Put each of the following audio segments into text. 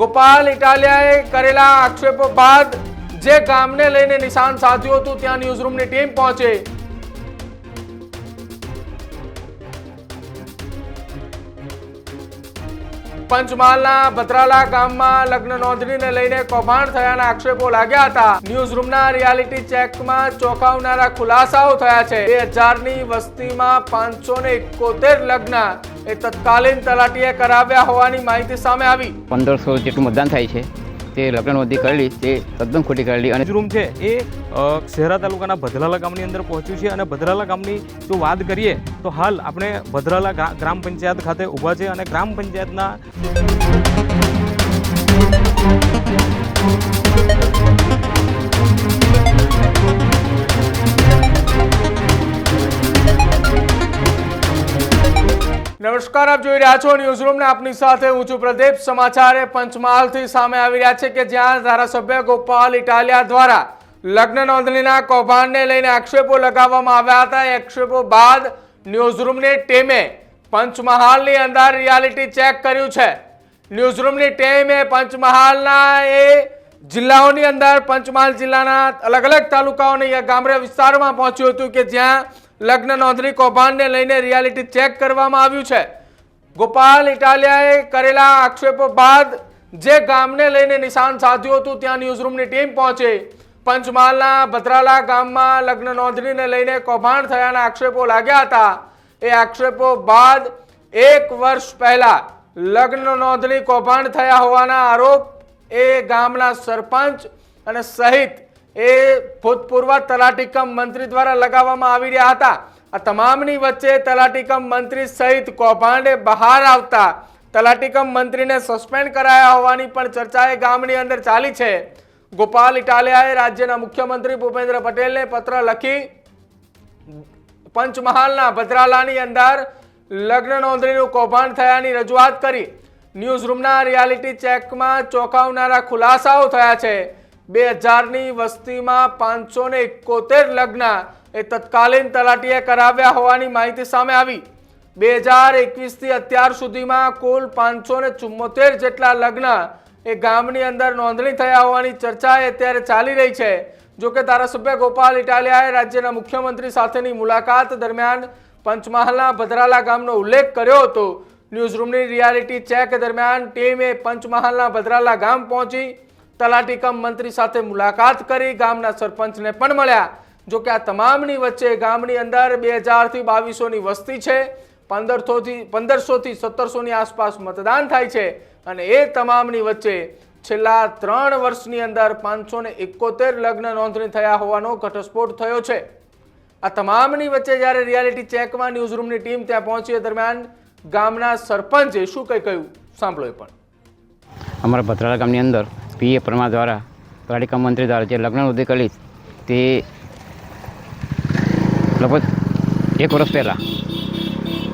ગોપાલ ઇટાલિયાએ કરેલા આક્ષેપો બાદ જે ગામને લઈને નિશાન સાધ્યું હતું ત્યાં ન્યૂઝરૂમની ટીમ પહોંચે। પંચમહાલના ભદ્રાલા ગામમાં લગ્ન નોંધણીને લઈને કૌભાંડ થયાના આક્ષેપો લાગ્યા હતા। ન્યૂઝરૂમના રિયાલિટી ચેકમાં ચોંકાવનારા ખુલાસાઓ થયા છે। 2000 ની વસ્તીમાં 571 લગ્ન એ તત્કાલીન તલાટીએ કરાવ્યા હોવાની માહિતી સામે આવી। 1500 જેટલું મતદાન થાય છે તે લગ્ન નોંધણી કરેલી તે તદ્દન ખોટી કરેલી। અને રૂમ છે એ શહેરા તાલુકાના ભદ્રાલા ગામની અંદર પહોંચ્યું છે અને ભદ્રાલા ગામની જો વાત કરીએ તો હાલ આપણે ભદ્રાલા ગ્રામ પંચાયત ખાતે ઊભા છે અને ગ્રામ પંચાયતના નમસ્કાર, આપ જોઈ રહ્યા છો ન્યૂઝરૂમ ને આપની સાથે હું છું પ્રદીપ। સમાચાર પંચમહાલથી સામે આવી રહ્યા છે કે જ્યાં ધારાસભ્ય ગોપાલ ઇટાલિયા દ્વારા લગ્ન નોંધણીના કૌભાંડને લઈને આક્ષેપો લગાવવામાં આવ્યા હતા। આક્ષેપો બાદ ન્યૂઝરૂમની ટીમે પંચમહાલની અંદર રિયાલિટી ચેક કર્યું છે। ન્યૂઝરૂમની ટીમે પંચમહાલના એ જિલ્લાઓની અંદર પંચમહાલ જિલ્લાના અલગ અલગ તાલુકાઓની ગામડા વિસ્તારોમાં પહોંચ્યું હતું કે જ્યાં લગ્ન નોંધણી કૌભાંડને લઈને રિયાલિટી ચેક કરવામાં આવ્યું છે। ગોપાલ ઇટાલિયાએ કરેલા આક્ષેપો બાદ જે ગામને લઈને નિશાન સાધ્યું હતું ત્યાં ન્યૂઝરૂમની ટીમ પહોંચે। પંચમહાલના ભદ્રાલા ગામમાં લગ્ન નોંધણીને લઈને કૌભાંડ થયાના આક્ષેપો લાગ્યા હતા। એ આક્ષેપો બાદ 1 વર્ષ પહેલા લગ્ન નોંધણી કૌભાંડ થયા હોવાના આરોપ એ ગામના સરપંચ અને સહિત એ ભૂતપૂર્વ તલાટી કમ મંત્રી દ્વારા લગાવવામાં આવી રહ્યા હતા। આ તમામની વચ્ચે તલાટી કમ મંત્રી સહિત કૌભાંડે બહાર આવતા તલાટી કમ મંત્રીને સસ્પેન્ડ કરાયા હોવાની પણ ચર્ચાએ ગામની અંદર ચાલી છે। ગોપાલ ઇટાલિયાએ રાજ્યના મુખ્યમંત્રી ભૂપેન્દ્ર પટેલને પત્ર લખી પંચમહાલના ભદ્રાલાની અંદર લગ્ન નોંધણીનું કૌભાંડ થયાની રજૂઆત કરી। ન્યૂઝરૂમના રિયાલિટી ચેકમાં ચોંકાવનારા ખુલાસાઓ થયા છે। 2000 ની વસ્તીમાં 571 લગ્ન એ તત્કાલીન તલાટીએ કરાવ્યા હોવાની માહિતી સામે આવી। 2021 થી અત્યાર સુધીમાં કુલ 574 જેટલા લગ્ન એ ગામની અંદર નોંધણી થયા હોવાની ચર્ચા અત્યારે ચાલી રહી છે। જોકે ધારાસભ્ય ગોપાલ ઇટાલિયાએ રાજ્યના મુખ્યમંત્રી સાથેની મુલાકાત દરમિયાન પંચમહાલના ભદ્રાલા ગામનો ઉલ્લેખ કર્યો હતો। ન્યૂઝરૂમની રિયાલિટી ચેક દરમિયાન ટીમે પંચમહાલના ભદ્રાલા ગામ પહોંચી તલાટી કમ મંત્રી સાથે મુલાકાત કરી, ગામના સરપંચને પણ મળ્યા। જોકે આ તમામની વચ્ચે ગામની અંદર 2000 થી 2200 ની વસ્તી છે। 1500 થી 1700 ની આસપાસ મતદાન થાય છે અને એ તમામની વચ્ચે છેલ્લા 3 વર્ષની અંદર 571 લગ્ન નોંધણી થયા હોવાનો ઘટસ્ફોટ થયો છે। આ તમામની વચ્ચે જ્યારે રિયાલિટી ચેકમાં ન્યૂઝરૂમની ટીમ ત્યાં પહોંચી દરમિયાન ગામના સરપંચે શું કંઈ કહ્યું સાંભળો। એ પણ અમારા ભદ્રાલા ગામની અંદર પીએ પરમાર દ્વારા તલાટી કમ મંત્રી દ્વારા જે લગ્ન નોંધણી કરેલી તે લગભગ 1 વર્ષ પહેલાં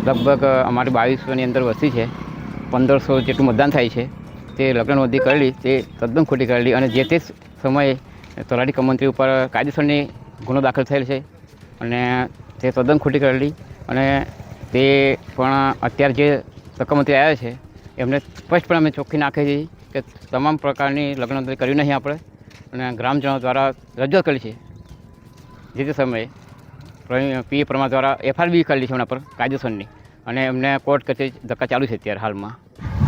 લગભગ અમારી 2200ની અંદર વસ્તી છે, 1500 જેટલું મતદાન થાય છે તે લગ્ન નોંધણી કરેલી તે તદ્દન ખોટી કરેલી। અને જે તે સમયે તલાટી કમ મંત્રી ઉપર કાયદેસરની ગુનો દાખલ થયેલ છે અને તે તદ્દન ખોટી કરેલી। અને તે પણ અત્યારે જે તકમંત્રી આવ્યા છે એમને સ્પષ્ટપણે અમે ચોખ્ખી નાખી છે કે તમામ પ્રકારની લગ્ન નોંધણી કર્યું નહીં આપણે અને ગ્રામજનો દ્વારા રજૂઆત કરી છે। જે તે સમયે પીએ પરમાર દ્વારા FIR બી કરેલી છે એમના પર કાયદેસરની અને એમને કોર્ટ કચેરી ધક્કા ચાલુ છે અત્યારે હાલમાં।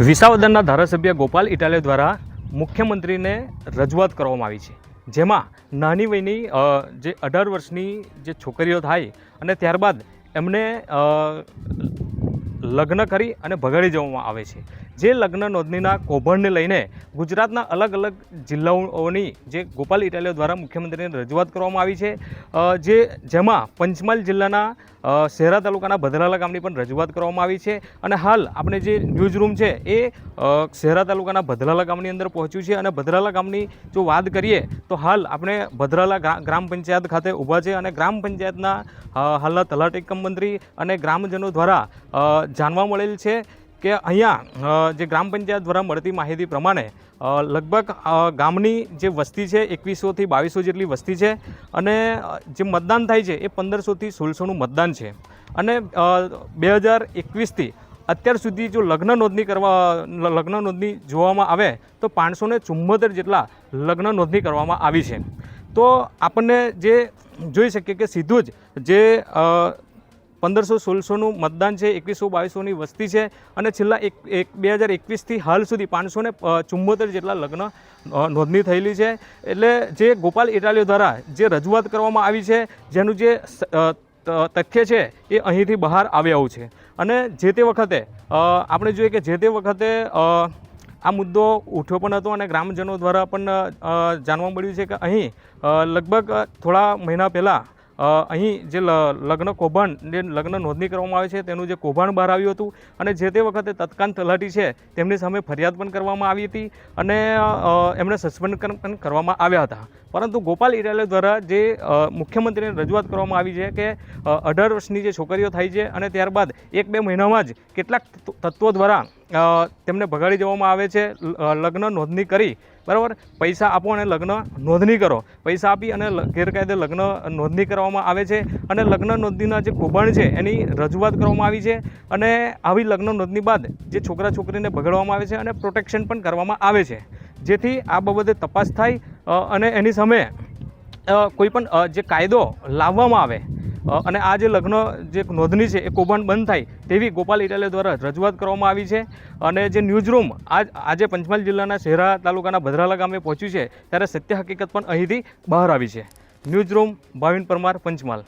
વિસાવદરના ધારાસભ્ય ગોપાલ ઇટાલિયા દ્વારા મુખ્યમંત્રીને રજૂઆત કરવામાં આવી છે, જેમાં નાની વયની જે 18 વર્ષની જે છોકરીઓ થાય અને ત્યારબાદ એમને લગ્ન કરી અને ભગાડી જવામાં આવે છે। જે લગ્ન નોંધણીના કૌભાંડને લઈને ગુજરાતના અલગ અલગ જિલ્લાઓની જે ગોપાલ ઇટાલિયા દ્વારા મુખ્યમંત્રીને રજૂઆત કરવામાં આવી છે, જેમાં પંચમહાલ જિલ્લાના શહેરા તાલુકાના ભદ્રાલા ગામની પણ રજૂઆત કરવામાં આવી છે। અને હાલ આપણે જે ન્યૂઝરૂમ છે એ શહેરા તાલુકાના ભદ્રાલા ગામની અંદર પહોંચ્યું છે અને ભદ્રાલા ગામની જો વાત કરીએ તો હાલ આપણે ભદ્રાલા ગ્રામ પંચાયત ખાતે ઊભા છે અને ગ્રામ પંચાયતના હાલના તલાટી કમ મંત્રી અને ગ્રામજનો દ્વારા જાણવા મળેલ છે કે અહીંયા જે ગ્રામ પંચાયત દ્વારા મળતી માહિતી પ્રમાણે લગભગ ગામની જે વસ્તી છે 2100 થી 2200 જેટલી વસ્તી છે અને જે મતદાન થાય છે એ 1500 થી 1600નું મતદાન છે અને 2021 થી અત્યાર સુધી જો લગ્ન નોંધણી જોવામાં આવે તો 574 જેટલા લગ્ન નોંધણી કરવામાં આવી છે. તો આપણને જે જોઈ શકીએ કે સીધું જ જે 1500-1600નું મતદાન છે, 2100-2200ની વસ્તી છે અને છેલ્લા 2021થી હાલ સુધી 574 જેટલા લગ્ન નોંધણી થયેલી છે. એટલે જે ગોપાલ ઇટાલિયો દ્વારા જે રજૂઆત કરવામાં આવી છે, જેનું જે તથ્ય છે એ અહીંથી બહાર આવ્યા છે. અને જે તે વખતે આપણે જોઈએ કે જે તે વખતે આ મુદ્દો ઉઠ્યો પણ હતો અને ગ્રામજનો દ્વારા પણ જાણવા મળ્યું છે કે અહીં લગભગ થોડા મહિના પહેલાં અહીં જે લગ્ન કૌભાંડ જે લગ્ન નોંધણી કરવામાં આવે છે તેનું જે કૌભાંડ બહાર આવ્યું હતું અને જે તે વખતે તત્કાલ તલાટી છે તેમની સામે ફરિયાદ પણ કરવામાં આવી હતી અને એમણે સસ્પેન્ડ પણ કરવામાં આવ્યા હતા. પરંતુ ગોપાલ ઇટાલિયા દ્વારા જે મુખ્યમંત્રીને રજૂઆત કરવામાં આવી છે કે 18 વર્ષની જે છોકરીઓ થાય છે અને ત્યારબાદ 1-2 મહિનામાં જ કેટલાક તત્વો દ્વારા તેમને ભગાડી દેવામાં આવે છે, લગ્ન નોંધણી કરી, બરાબર, પૈસા આપો અને લગ્ન નોંધણી કરો, પૈસા આપી અને ગેરકાયદે લગ્ન નોંધણી કરવામાં આવે છે અને લગ્ન નોંધણીના જે કૌભાંડ છે એની રજૂઆત કરવામાં આવી છે. અને આવી લગ્ન નોંધણી બાદ જે છોકરા છોકરીને ભગાડવામાં આવે છે અને પ્રોટેક્શન પણ કરવામાં આવે છે, જેથી આ બાબતે તપાસ થાય અને એની સામે કોઈ પણ જે કાયદો લાવવામાં આવે અને આ જે લગ્ન જે નોંધણી છે એ કૌભાંડ બંધ થાય તેવી ગોપાલ ઇટાલિયા દ્વારા રજૂઆત કરવામાં આવી છે. અને જે ન્યૂઝરૂમ આજે પંચમહાલ જિલ્લાના શહેરા તાલુકાના ભદ્રાલા ગામે પહોંચ્યું છે ત્યારે સત્ય હકીકત પણ અહીંથી બહાર આવી છે. ન્યૂઝરૂમ ભાવિન પરમાર, પંચમહાલ.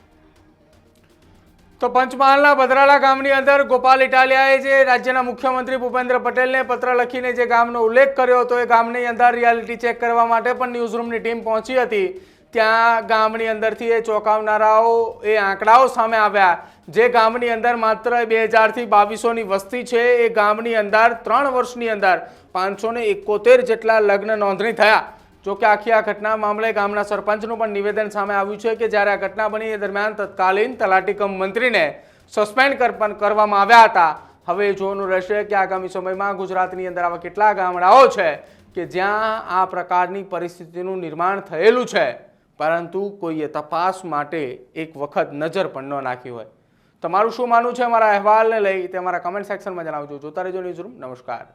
તો પંચમહાલના ભદ્રાલા ગામની અંદર ગોપાલ ઇટાલિયાએ જે રાજ્યના મુખ્યમંત્રી ભૂપેન્દ્ર પટેલને પત્ર લખીને જે ગામનો ઉલ્લેખ કર્યો હતો એ ગામની અંદર રિયાલિટી ચેક કરવા માટે પણ ન્યૂઝરૂમની ટીમ પહોંચી હતી. ત્યાં ગામની અંદરથી એ ચોંકાવનારાઓ એ આંકડાઓ સામે આવ્યા. જે ગામની અંદર માત્ર 2000થી 2200ની વસ્તી છે એ ગામની અંદર 3 વર્ષની અંદર 571 જેટલા લગ્ન નોંધણી થયા. જો કે આખી આ ઘટના મામલે ગામના સરપંચનું પણ નિવેદન સામે આવ્યું છે કે જ્યારે આ ઘટના બની એ દરમિયાન તત્કાલીન તલાટી કમ મંત્રીને સસ્પેન્ડ કરવામાં આવ્યા હતા. હવે જોવાનું રહેશે કે આગામી સમયમાં ગુજરાતની અંદર આવા કેટલા ગામડાઓ છે કે જ્યાં આ પ્રકારની પરિસ્થિતિનું નિર્માણ થયેલું છે પરંતુ કોઈએ તપાસ માટે એક વખત નજર પણ ન નાખી હોય. તમારું શું માનવું છે અમારા અહેવાલને લઈ તે અમારા કમેન્ટ સેક્શનમાં જણાવજો. જોતા રહેજો ન્યૂઝરૂમ. નમસ્કાર.